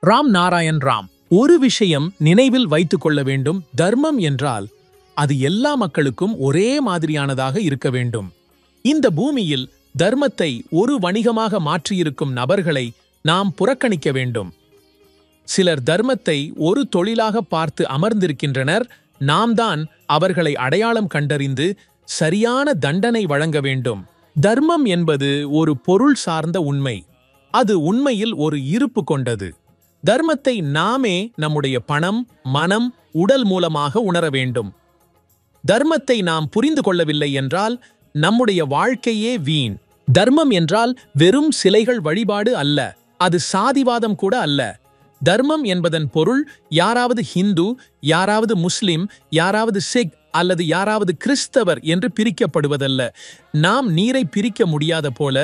ராம் நாராயண் ராம். ஒரு விஷயம் நினைவில் வைத்துக் கொள்ள வேண்டும். தர்மம் என்றால் அது எல்லா மக்களுக்கும் ஒரே மாதிரியானதாக இருக்க வேண்டும். இந்த பூமியில் தர்மத்தை ஒரு வணிகமாக மாற்றியிருக்கும் நபர்களை நாம் புறக்கணிக்க வேண்டும். சிலர் தர்மத்தை ஒரு தொழிலாக பார்த்து அமர்ந்திருக்கின்றனர். நாம் தான் அவர்களை அடையாளம் கண்டறிந்து சரியான தண்டனை வழங்க வேண்டும். தர்மம் என்பது ஒரு பொருள் சார்ந்த உண்மை. அது உண்மையில் ஒரு இருப்பு கொண்டது. தர்மத்தை நாமே நம்முடைய பணம், மனம், உடல் மூலமாக உணர வேண்டும். தர்மத்தை நாம் புரிந்து கொள்ளவில்லை என்றால் நம்முடைய வாழ்க்கையே வீண். தர்மம் என்றால் வெறும் சிலைகள் வழிபாடு அல்ல. அது சாதிவாதம் கூட அல்ல. தர்மம் என்பதன் பொருள் யாராவது ஹிந்து, யாராவது முஸ்லிம், யாராவது சிக் அல்லது யாராவது கிறிஸ்தவர் என்று பிரிக்கப்படுவதல்ல. நாம் நீரை பிரிக்க முடியாத போல,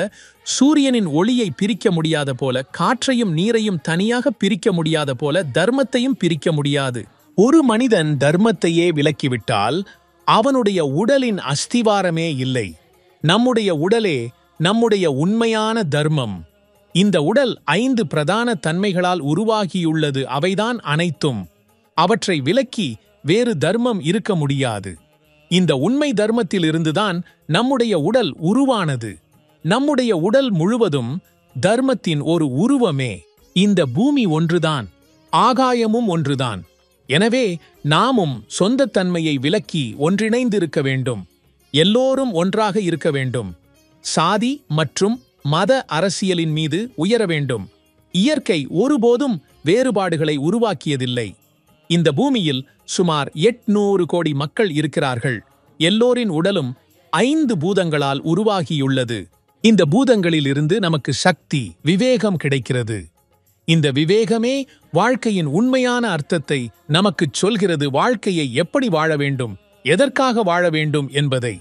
சூரியனின் ஒளியை பிரிக்க முடியாத போல, காற்றையும் நீரையும் தனியாக பிரிக்க முடியாத போல தர்மத்தையும் பிரிக்க முடியாது. ஒரு மனிதன் தர்மத்தையே விலக்கிவிட்டால் அவனுடைய உடலின் அஸ்திவாரமே இல்லை. நம்முடைய உடலே நம்முடைய உண்மையான தர்மம். இந்த உடல் 5 பிரதான தன்மைகளால் உருவாகியுள்ளது. அவைதான் அனைத்தும். அவற்றை விலக்கி வேறு தர்மம் இருக்க முடியாது. இந்த உண்மை தர்மத்திலிருந்துதான் நம்முடைய உடல் உருவானது. நம்முடைய உடல் முழுவதும் தர்மத்தின் ஒரு உருவமே. இந்த பூமி ஒன்றுதான், ஆகாயமும் ஒன்றுதான். எனவே நாமும் சொந்த தன்மையை விலக்கி ஒன்றிணைந்திருக்க வேண்டும். எல்லோரும் ஒன்றாக இருக்க வேண்டும். சாதி மற்றும் மத அரசியலின் மீது உயர வேண்டும். இயற்கை ஒருபோதும் வேறுபாடுகளை உருவாக்கியதில்லை. இந்த பூமியில் சுமார் 800 கோடி மக்கள் இருக்கிறார்கள். எல்லோரின் உடலும் 5 பூதங்களால் உருவாகியுள்ளது. இந்த பூதங்களிலிருந்து நமக்கு சக்தி, விவேகம் கிடைக்கிறது. இந்த விவேகமே வாழ்க்கையின் உண்மையான அர்த்தத்தை நமக்குச் சொல்கிறது. வாழ்க்கையை எப்படி வாழ வேண்டும், எதற்காக வாழ வேண்டும் என்பதை.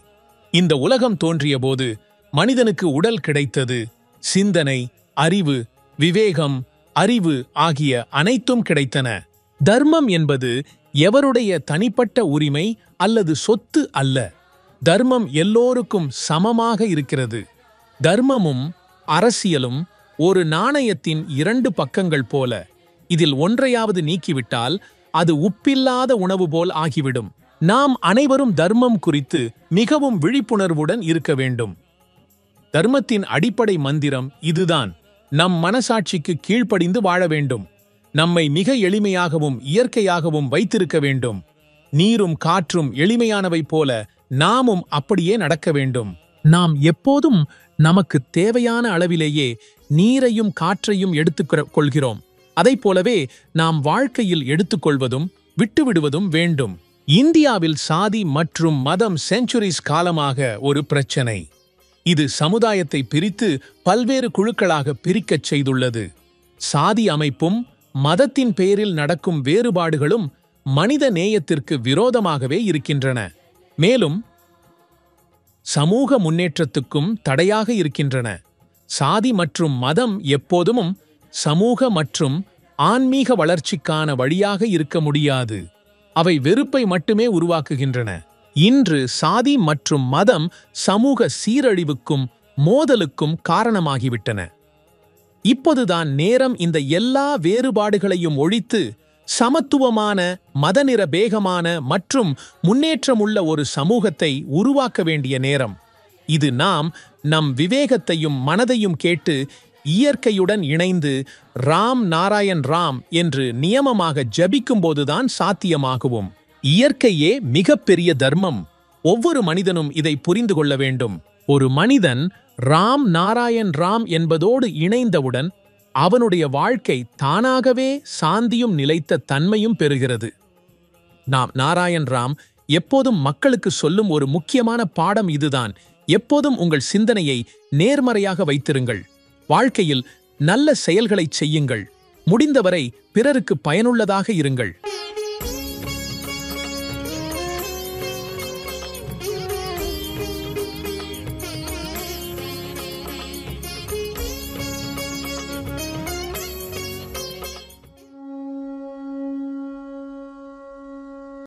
இந்த உலகம் தோன்றிய போது மனிதனுக்கு உடல் கிடைத்தது. சிந்தனை, அறிவு, விவேகம், அறிவு ஆகிய அனைத்தும் கிடைத்தன. தர்மம் என்பது எவருடைய தனிப்பட்ட உரிமை அல்லது சொத்து அல்ல. தர்மம் எல்லோருக்கும் சமமாக இருக்கிறது. தர்மமும் அரசியலும் ஒரு நாணயத்தின் 2 பக்கங்கள் போல. இதில் ஒன்றையாவது நீக்கிவிட்டால் அது உப்பில்லாத உணவு போல் ஆகிவிடும். நாம் அனைவரும் தர்மம் குறித்து மிகவும் விழிப்புணர்வுடன் இருக்க வேண்டும். தர்மத்தின் அடிப்படை மந்திரம் இதுதான். நம் மனசாட்சிக்கு கீழ்ப்படிந்து வாழ வேண்டும். நம்மை மிக எளிமையாகவும் இயற்கையாகவும் வைத்திருக்க வேண்டும். நீரும் காற்றும் எளிமையானவை போல நாமும் அப்படியே நடக்க வேண்டும். நாம் எப்போதும் நமக்கு தேவையான அளவிலேயே நீரையும் காற்றையும் எடுத்துக் கொள்கிறோம். அதைப் போலவே நாம் வாழ்க்கையில் எடுத்துக்கொள்வதும் விட்டுவிடுவதும் வேண்டும். இந்தியாவில் சாதி மற்றும் மதம் செஞ்சுரிஸ் காலமாக ஒரு பிரச்சனை. இது சமுதாயத்தை பிரித்து பல்வேறு குழுக்களாக பிரிக்கச் செய்துள்ளது. சாதி அமைப்பும் மதத்தின் பெயரில் நடக்கும் வேறுபாடுகளும் மனித நேயத்திற்கு விரோதமாகவே இருக்கின்றன. மேலும் சமூக முன்னேற்றத்துக்கும் தடையாக இருக்கின்றன. சாதி மற்றும் மதம் எப்போதும் சமூக மற்றும் ஆன்மீக வளர்ச்சிக்கான வழியாக இருக்க முடியாது. அவை வெறுப்பை மட்டுமே உருவாக்குகின்றன. இன்று சாதி மற்றும் மதம் சமூக சீரழிவுக்கும் மோதலுக்கும் காரணமாகிவிட்டன. இப்போதுதான் நேரம் இந்த எல்லா வேறுபாடுகளையும் ஒழித்து சமத்துவமான, மதநிரபேகமான மற்றும் முன்னேற்றமுள்ள ஒரு சமூகத்தை உருவாக்க வேண்டிய நேரம். இது நாம் நம் விவேகத்தையும் மனதையும் கேட்டு இயற்கையுடன் இணைந்து ராம் நாராயண் ராம் என்று நியமமாக ஜபிக்கும்போதுதான் சாத்தியமாகுவோம். இயற்கையே மிகப்பெரிய தர்மம். ஒவ்வொரு மனிதனும் இதை புரிந்து கொள்ள வேண்டும். ஒரு மனிதன் ராம் நாராயண் ராம் என்பதோடு இணைந்தவுடன் அவனுடைய வாழ்க்கை தானாகவே சாந்தியும் நிலைத்த தன்மையும் பெறுகிறது. நாம் நாராயண் ராம் எப்போதும் மக்களுக்கு சொல்லும் ஒரு முக்கியமான பாடம் இதுதான். எப்போதும் உங்கள் சிந்தனையை நேர்மறையாக வைத்திருங்கள். வாழ்க்கையில் நல்ல செயல்களைச் செய்யுங்கள். முடிந்தவரை பிறருக்கு பயனுள்ளதாக இருங்கள்.